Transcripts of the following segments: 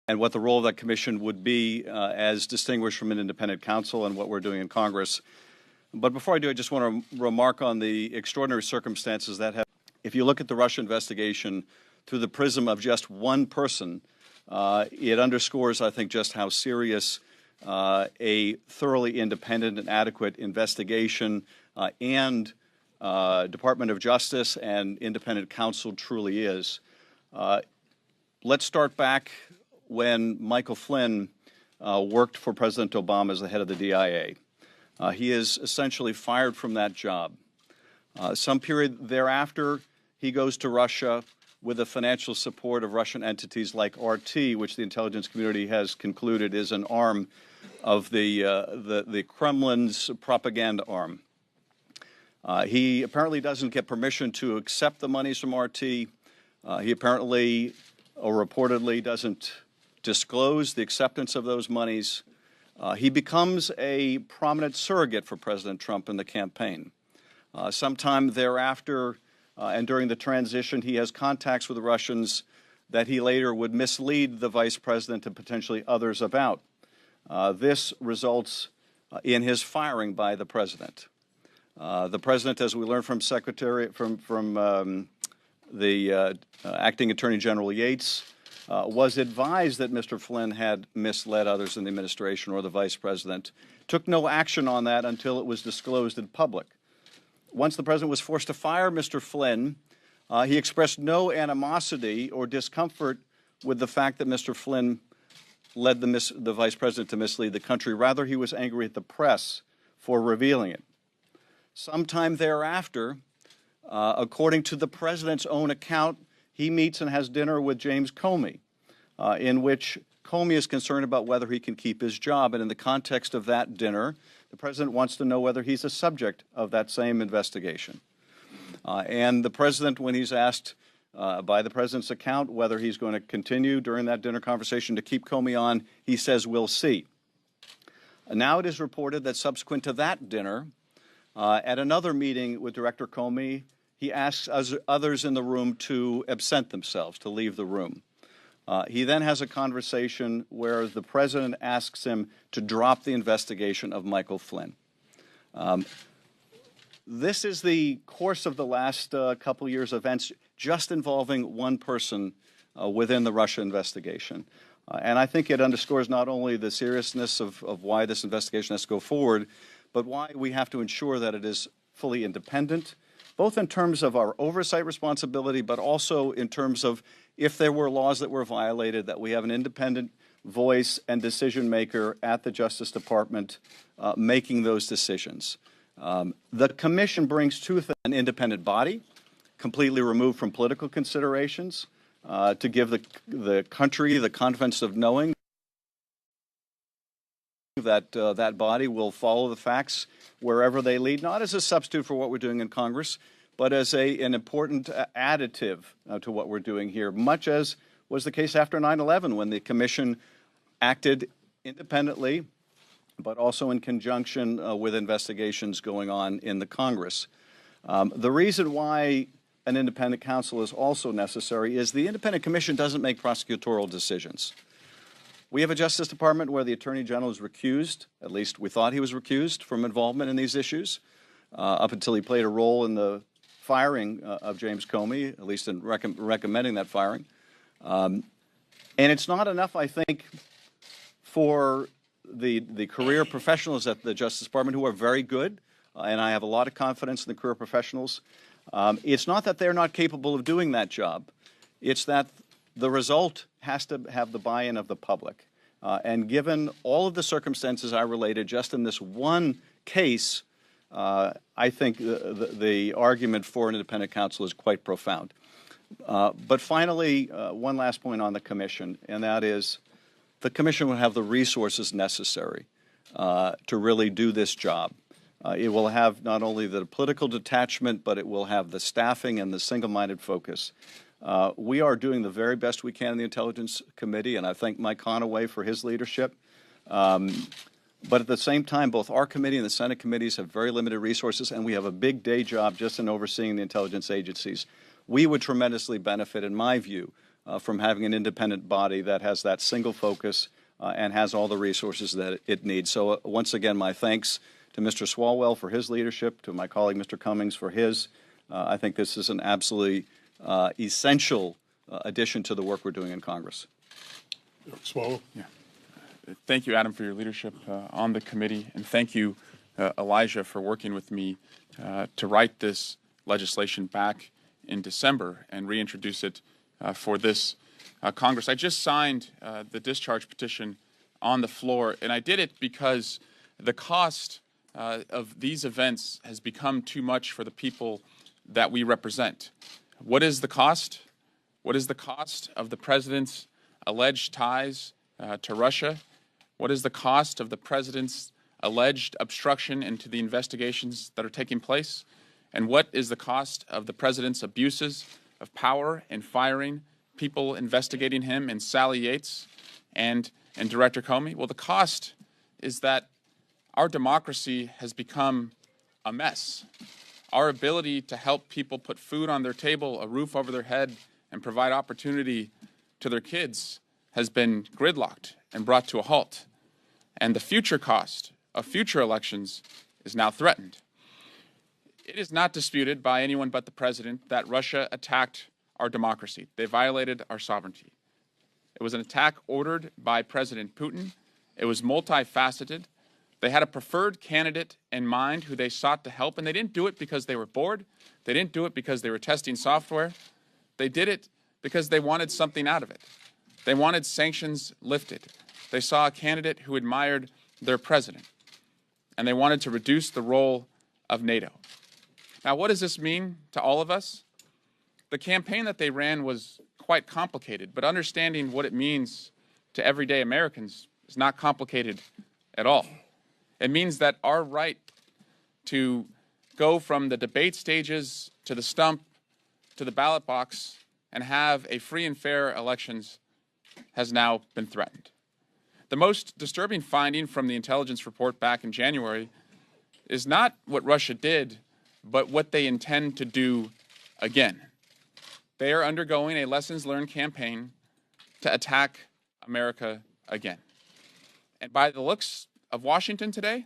and what the role of that commission would be as distinguished from an independent counsel and what we're doing in Congress. But before I do, I just want to remark on the extraordinary circumstances that have. If you look at the Russia investigation through the prism of just one person, it underscores, I think, just how serious a thoroughly independent and adequate investigation and Department of Justice and independent counsel truly is. Let's start back when Michael Flynn worked for President Obama as the head of the DIA. He is essentially fired from that job. Some period thereafter, he goes to Russia with the financial support of Russian entities like RT, which the intelligence community has concluded is an arm of the Kremlin's propaganda arm. He apparently doesn't get permission to accept the monies from RT. He apparently or reportedly doesn't disclose the acceptance of those monies. He becomes a prominent surrogate for President Trump in the campaign. Sometime thereafter, and during the transition, he has contacts with the Russians that he later would mislead the vice president and potentially others about. This results in his firing by the president. The president, as we learned from the acting Attorney General Yates, was advised that Mr. Flynn had misled others in the administration or the vice president, took no action on that until it was disclosed in public. Once the president was forced to fire Mr. Flynn, he expressed no animosity or discomfort with the fact that Mr. Flynn led the vice president to mislead the country. Rather, he was angry at the press for revealing it. Sometime thereafter, according to the president's own account, he meets and has dinner with James Comey, in which Comey is concerned about whether he can keep his job. And in the context of that dinner, the president wants to know whether he's a subject of that same investigation. And the president, when he's asked by the president's account whether he's going to continue during that dinner conversation to keep Comey on, he says, "We'll see." Now it is reported that subsequent to that dinner, at another meeting with Director Comey, he asks others in the room to absent themselves, to leave the room. He then has a conversation where the president asks him to drop the investigation of Michael Flynn. This is the course of the last couple years' events, just involving one person within the Russia investigation. And I think it underscores not only the seriousness of why this investigation has to go forward, but why we have to ensure that it is fully independent, both in terms of our oversight responsibility, but also in terms of if there were laws that were violated, that we have an independent voice and decision maker at the Justice Department making those decisions. The commission brings to an independent body, completely removed from political considerations, to give the country the confidence of knowing that that body will follow the facts wherever they lead, not as a substitute for what we're doing in Congress, but as an important additive to what we're doing here, much as was the case after 9/11 when the commission acted independently, but also in conjunction with investigations going on in the Congress. The reason why an independent counsel is also necessary is the independent commission doesn't make prosecutorial decisions. We have a Justice Department where the Attorney General is recused, at least we thought he was recused from involvement in these issues, up until he played a role in the firing of James Comey, at least in recommending that firing. And it's not enough, I think, for the career professionals at the Justice Department who are very good, and I have a lot of confidence in the career professionals. It's not that they're not capable of doing that job. It's that the result has to have the buy-in of the public. And given all of the circumstances I related just in this one case, I think the argument for an independent counsel is quite profound. But finally, one last point on the commission, and that is the commission will have the resources necessary to really do this job. It will have not only the political detachment, but it will have the staffing and the single-minded focus. We are doing the very best we can in the Intelligence Committee, and I thank Mike Conaway for his leadership. But at the same time, both our committee and the Senate committees have very limited resources, and we have a big day job just in overseeing the intelligence agencies. We would tremendously benefit, in my view, from having an independent body that has that single focus and has all the resources that it needs. So once again, my thanks to Mr. Swalwell for his leadership, to my colleague Mr. Cummings for his. I think this is an absolutely essential addition to the work we're doing in Congress. Swalwell. Yeah. Thank you, Adam, for your leadership on the committee, and thank you, Elijah, for working with me to write this legislation back in December and reintroduce it for this Congress. I just signed the discharge petition on the floor, and I did it because the cost of these events has become too much for the people that we represent. What is the cost? What is the cost of the president's alleged ties to Russia? What is the cost of the president's alleged obstruction into the investigations that are taking place? And what is the cost of the president's abuses of power in firing people investigating him, and Sally Yates and Director Comey? Well, the cost is that our democracy has become a mess. Our ability to help people put food on their table, a roof over their head, and provide opportunity to their kids has been gridlocked and brought to a halt. And the future cost of future elections is now threatened. It is not disputed by anyone but the president that Russia attacked our democracy. They violated our sovereignty. It was an attack ordered by President Putin. It was multifaceted. They had a preferred candidate in mind who they sought to help, and they didn't do it because they were bored. They didn't do it because they were testing software. They did it because they wanted something out of it. They wanted sanctions lifted. They saw a candidate who admired their president, and they wanted to reduce the role of NATO. Now, what does this mean to all of us? The campaign that they ran was quite complicated, but understanding what it means to everyday Americans is not complicated at all. It means that our right to go from the debate stages to the stump to the ballot box and have a free and fair elections has now been threatened. The most disturbing finding from the intelligence report back in January is not what Russia did, but what they intend to do again. They are undergoing a lessons learned campaign to attack America again. And by the looks of Washington today,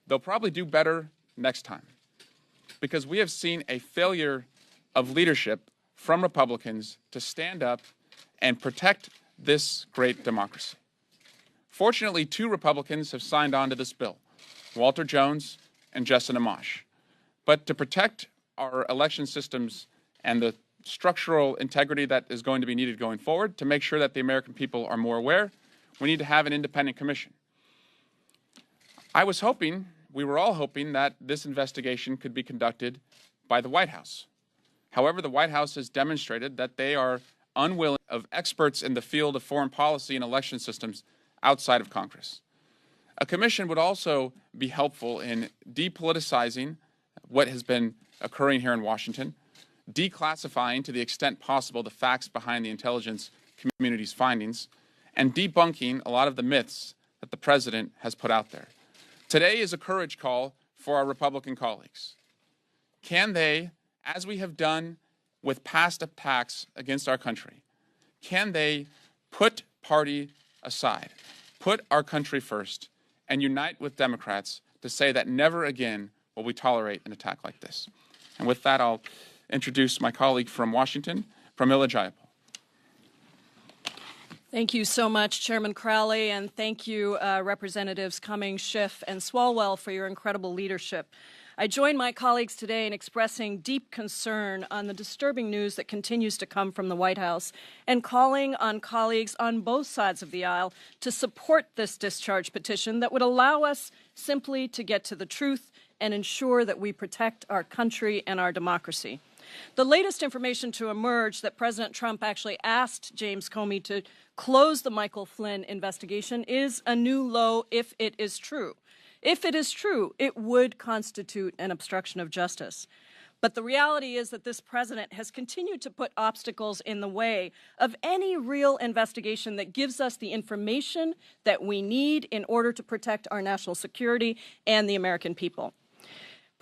they'll probably do better next time, because we have seen a failure of leadership from Republicans to stand up and protect this great democracy. Fortunately, 2 Republicans have signed on to this bill, Walter Jones and Justin Amash. But to protect our election systems and the structural integrity that is going to be needed going forward, to make sure that the American people are more aware, we need to have an independent commission. We were all hoping that this investigation could be conducted by the White House. However, the White House has demonstrated that they are unwilling of experts in the field of foreign policy and election systems outside of Congress. A commission would also be helpful in depoliticizing what has been occurring here in Washington, declassifying to the extent possible the facts behind the intelligence community's findings, and debunking a lot of the myths that the president has put out there. Today is a courage call for our Republican colleagues. Can they, as we have done with past attacks against our country, can they put party aside, put our country first, and unite with Democrats to say that never again will we tolerate an attack like this? And with that, I'll introduce my colleague from Washington, Pramila Jayapal. Thank you so much, Chairman Crowley, and thank you, Representatives Cummings, Schiff, and Swalwell for your incredible leadership. I join my colleagues today in expressing deep concern on the disturbing news that continues to come from the White House and calling on colleagues on both sides of the aisle to support this discharge petition that would allow us simply to get to the truth and ensure that we protect our country and our democracy. The latest information to emerge that President Trump actually asked James Comey to close the Michael Flynn investigation is a new low if it is true. If it is true, it would constitute an obstruction of justice. But the reality is that this president has continued to put obstacles in the way of any real investigation that gives us the information that we need in order to protect our national security and the American people.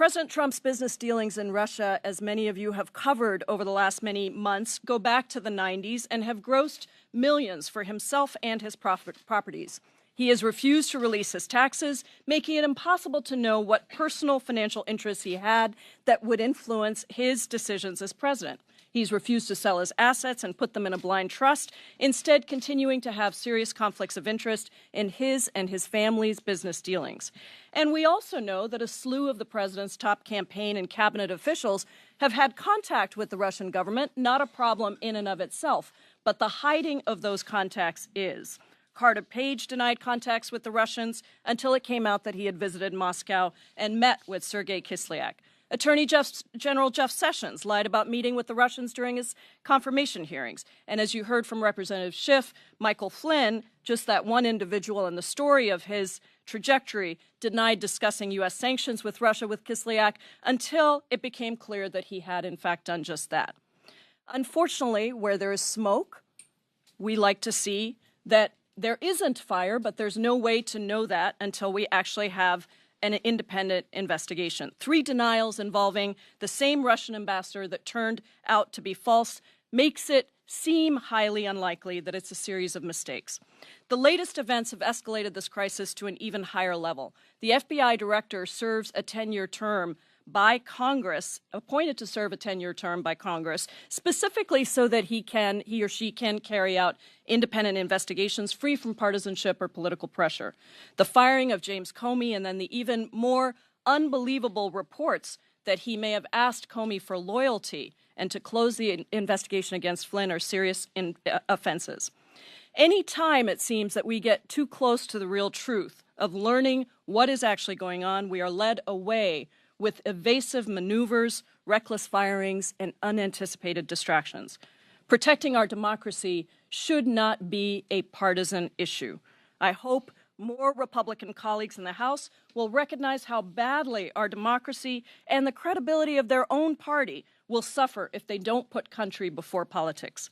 President Trump's business dealings in Russia, as many of you have covered over the last many months, go back to the 90s and have grossed millions for himself and his properties. He has refused to release his taxes, making it impossible to know what personal financial interests he had that would influence his decisions as president. He's refused to sell his assets and put them in a blind trust, instead continuing to have serious conflicts of interest in his and his family's business dealings. And we also know that a slew of the president's top campaign and cabinet officials have had contact with the Russian government, not a problem in and of itself, but the hiding of those contacts is. Carter Page denied contacts with the Russians until it came out that he had visited Moscow and met with Sergei Kislyak. Attorney General Jeff Sessions lied about meeting with the Russians during his confirmation hearings. And as you heard from Representative Schiff, Michael Flynn, just that one individual in the story of his trajectory, denied discussing U.S. sanctions with Russia with Kislyak until it became clear that he had, in fact, done just that. Unfortunately, where there is smoke, we like to see that there isn't fire, but there's no way to know that until we actually have an independent investigation. 3 denials involving the same Russian ambassador that turned out to be false makes it seem highly unlikely that it's a series of mistakes. The latest events have escalated this crisis to an even higher level. The FBI director serves a 10-year term by Congress, appointed to serve a 10-year term by Congress, specifically so that he or she can carry out independent investigations free from partisanship or political pressure. The firing of James Comey and then the even more unbelievable reports that he may have asked Comey for loyalty and to close the investigation against Flynn are serious offenses. Any time it seems that we get too close to the real truth of learning what is actually going on, we are led away with evasive maneuvers, reckless firings, and unanticipated distractions. Protecting our democracy should not be a partisan issue. I hope more Republican colleagues in the House will recognize how badly our democracy and the credibility of their own party will suffer if they don't put country before politics.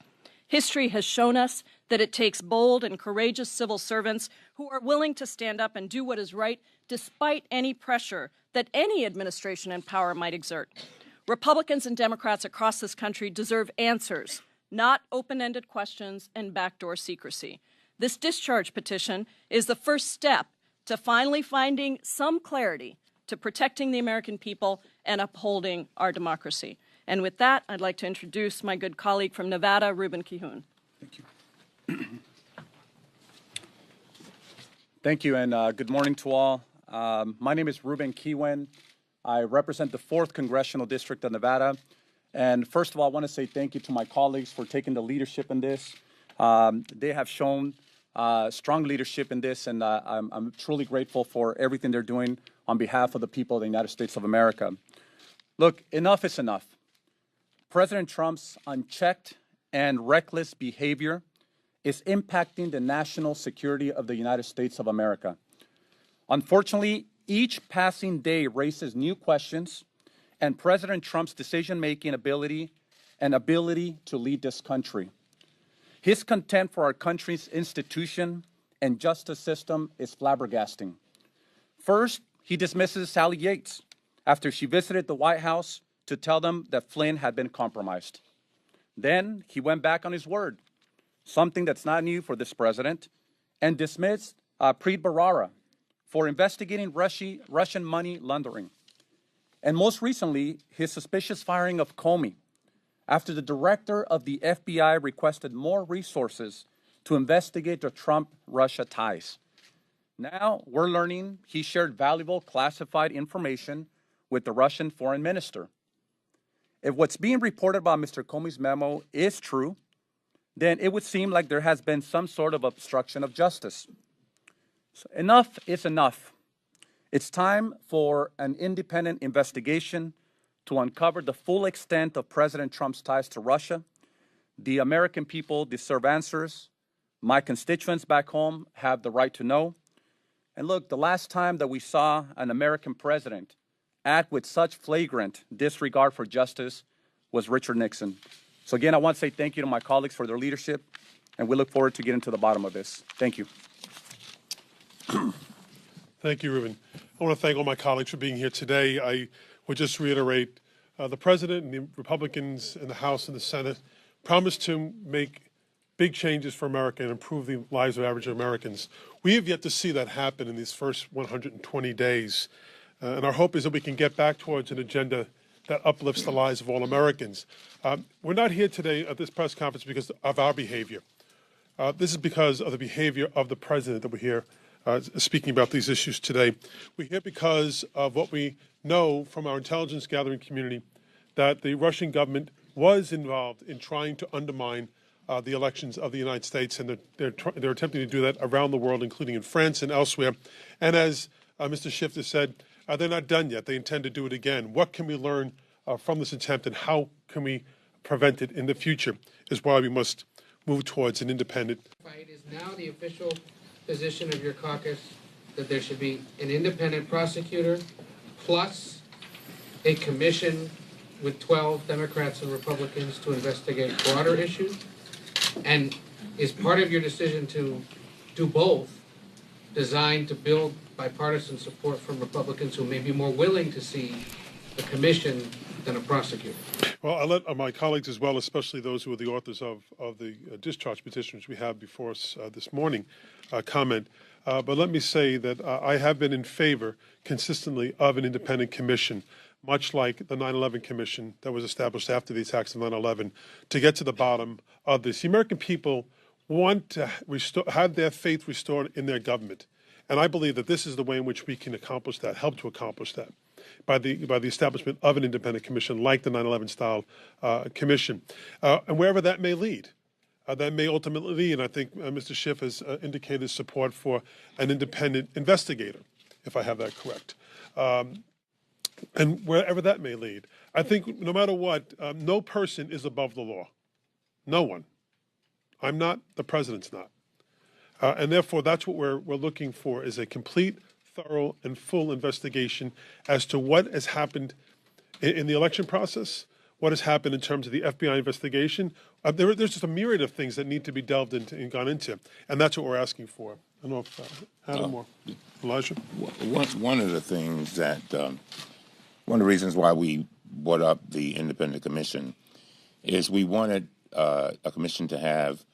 History has shown us that it takes bold and courageous civil servants who are willing to stand up and do what is right despite any pressure that any administration in power might exert. Republicans and Democrats across this country deserve answers, not open-ended questions and backdoor secrecy. This discharge petition is the first step to finally finding some clarity to protecting the American people and upholding our democracy. And with that, I'd like to introduce my good colleague from Nevada, Ruben Kihun. Thank you. Thank you, and good morning to all. My name is Ruben Kihun. I represent the 4th Congressional District of Nevada. And first of all, I want to say thank you to my colleagues for taking the leadership in this. They have shown strong leadership in this, and I'm truly grateful for everything they're doing on behalf of the people of the United States of America. Look, enough is enough. President Trump's unchecked and reckless behavior is impacting the national security of the United States of America. Unfortunately, each passing day raises new questions and President Trump's decision-making ability to lead this country. His contempt for our country's institution and justice system is flabbergasting. First, he dismisses Sally Yates after she visited the White House to tell them that Flynn had been compromised. Then he went back on his word, something that's not new for this president, and dismissed Preet Bharara for investigating Russian money laundering. And most recently, his suspicious firing of Comey after the director of the FBI requested more resources to investigate the Trump-Russia ties. Now we're learning he shared valuable classified information with the Russian foreign minister. If what's being reported about Mr. Comey's memo is true, then it would seem like there has been some sort of obstruction of justice. So enough is enough. It's time for an independent investigation to uncover the full extent of President Trump's ties to Russia. The American people deserve answers. My constituents back home have the right to know. And look, the last time that we saw an American president act with such flagrant disregard for justice was Richard Nixon. So again, I want to say thank you to my colleagues for their leadership, and we look forward to getting to the bottom of this. Thank you. Thank you, Ruben. I want to thank all my colleagues for being here today. I would just reiterate the President and the Republicans in the House and the Senate promised to make big changes for America and improve the lives of average Americans. We have yet to see that happen in these first 120 days. And our hope is that we can get back towards an agenda that uplifts the lives of all Americans. We're not here today at this press conference because of our behavior. This is because of the behavior of the President that we're here speaking about these issues today. We're here because of what we know from our intelligence gathering community, that the Russian government was involved in trying to undermine the elections of the United States, and they're attempting to do that around the world, including in France and elsewhere. And as Mr. Schiff has said, they're not done yet. They intend to do it again. What can we learn from this attempt, and how can we prevent it in the future, is why we must move towards an independent. It is now the official position of your caucus that there should be an independent prosecutor plus a commission with 12 Democrats and Republicans to investigate broader issues? And is part of your decision to do both designed to build bipartisan support from Republicans who may be more willing to see a commission than a prosecutor? Well, I'll let my colleagues as well, especially those who are the authors of the discharge petition which we have before us this morning, comment. But let me say that I have been in favor consistently of an independent commission, much like the 9/11 Commission that was established after the attacks of 9/11, to get to the bottom of this. The American people want to have their faith restored in their government. And I believe that this is the way in which we can accomplish that, help to accomplish that, by the establishment of an independent commission like the 9/11 style commission. And wherever that may lead, that may ultimately lead, and I think Mr. Schiff has indicated support for an independent investigator, if I have that correct. And wherever that may lead, I think no matter what, no person is above the law. No one. I'm not, the President's not. And therefore, that's what we're looking for, is a complete, thorough, and full investigation as to what has happened in the election process, what has happened in terms of the FBI investigation. There's just a myriad of things that need to be delved into and gone into, and that's what we're asking for. I don't know if Adam or Elijah? One of the things that, one of the reasons why we brought up the independent commission is we wanted a commission to have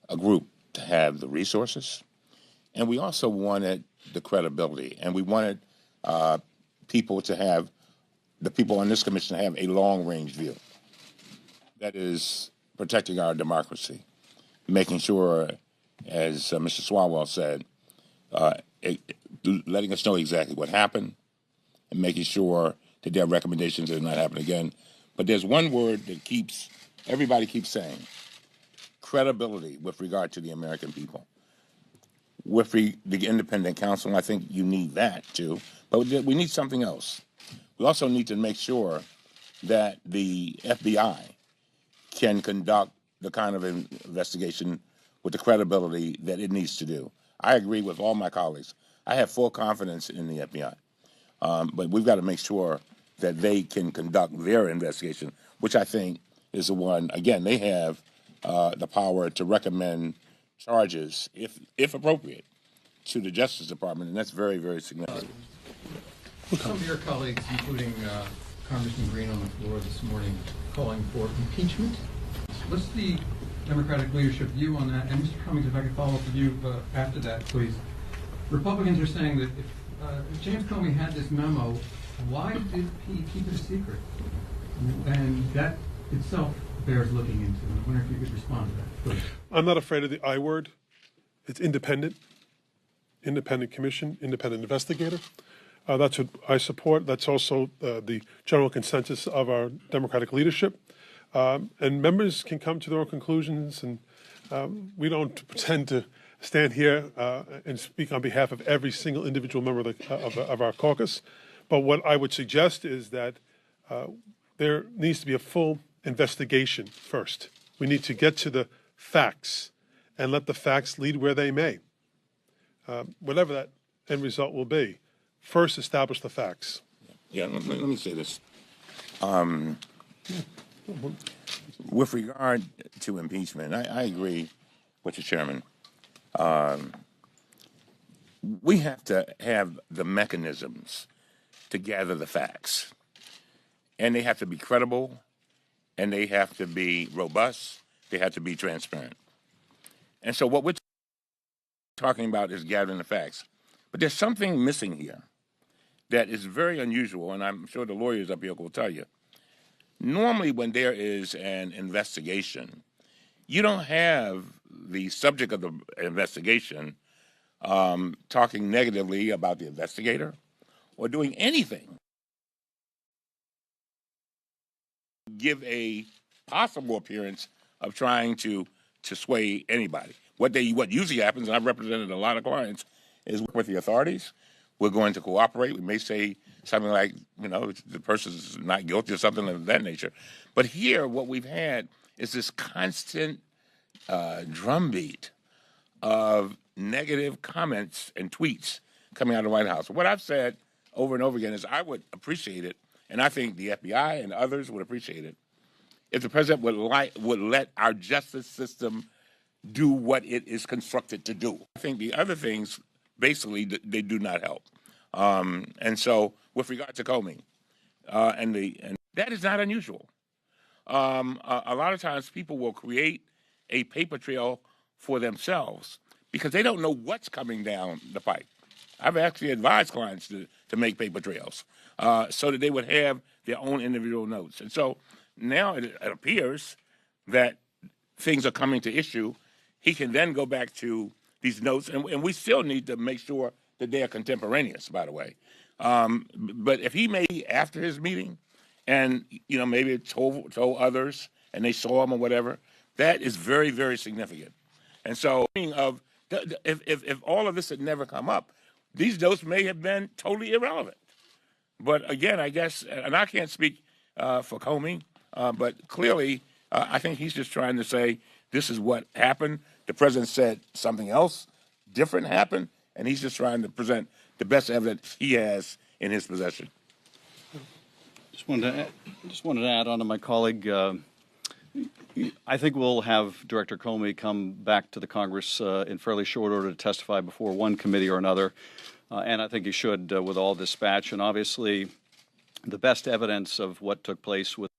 a group to have the resources, and we also wanted the credibility, and we wanted people to have, the people on this commission to have a long-range view. That is protecting our democracy, making sure, as Mr. Swalwell said, letting us know exactly what happened, and making sure that their recommendations do not happen again. But there's one word that everybody keeps saying: credibility with regard to the American people. With the independent counsel, I think you need that too, but we need something else. We also need to make sure that the FBI can conduct the kind of investigation with the credibility that it needs to do. I agree with all my colleagues. I have full confidence in the FBI, but we've got to make sure that they can conduct their investigation, which I think is the one, again, they have the power to recommend charges, if appropriate, to the Justice Department, and that's very, very significant. Some of your colleagues, including Congressman Green on the floor this morning, calling for impeachment. What's the Democratic leadership view on that? And Mr. Cummings, if I could follow up with you after that, please. Republicans are saying that if James Comey had this memo, why did he keep it a secret? And that itself bears looking into. I wonder if you could respond to that, please. I'm not afraid of the I word. It's independent. Independent commission, independent investigator. That's what I support. That's also the general consensus of our Democratic leadership. And members can come to their own conclusions, and we don't pretend to stand here and speak on behalf of every single individual member of our caucus. But what I would suggest is that there needs to be a full investigation first. We need to get to the facts and let the facts lead where they may. Whatever that end result will be, first establish the facts. Yeah, let me say this. With regard to impeachment, I agree with the chairman. We have to have the mechanisms to gather the facts. and they have to be credible, and they have to be robust, they have to be transparent. And so what we're talking about is gathering the facts. But there's something missing here that is very unusual, and I'm sure the lawyers up here will tell you. Normally, when there is an investigation, you don't have the subject of the investigation talking negatively about the investigator or doing anything. Give a possible appearance of trying to sway anybody. What usually happens, and I've represented a lot of clients, is with the authorities. We're going to cooperate. We may say something like, the person's not guilty or something of that nature. But here, what we've had is this constant drumbeat of negative comments and tweets coming out of the White House. What I've said over and over again is I would appreciate it, and I think the FBI and others would appreciate it, if the president would let our justice system do what it is constructed to do. I think the other things, basically, they do not help. And so, with regard to Comey, and that is not unusual. A lot of times, people will create a paper trail for themselves because they don't know what's coming down the pipe. I've actually advised clients to make paper trails so that they would have their own individual notes. And so now it appears that things are coming to issue. He can then go back to these notes, and we still need to make sure that they are contemporaneous, by the way. But if he made after his meeting and, maybe told others and they saw him or whatever, that is very, very significant. And so if all of this had never come up, these notes may have been totally irrelevant. But again, I guess, and I can't speak for Comey, but clearly I think he's just trying to say this is what happened. The president said something else different happened, and he's just trying to present the best evidence he has in his possession. Just wanted to add on to my colleague. I think we'll have Director Comey come back to the Congress in fairly short order to testify before one committee or another, and I think he should with all dispatch. And obviously, the best evidence of what took place with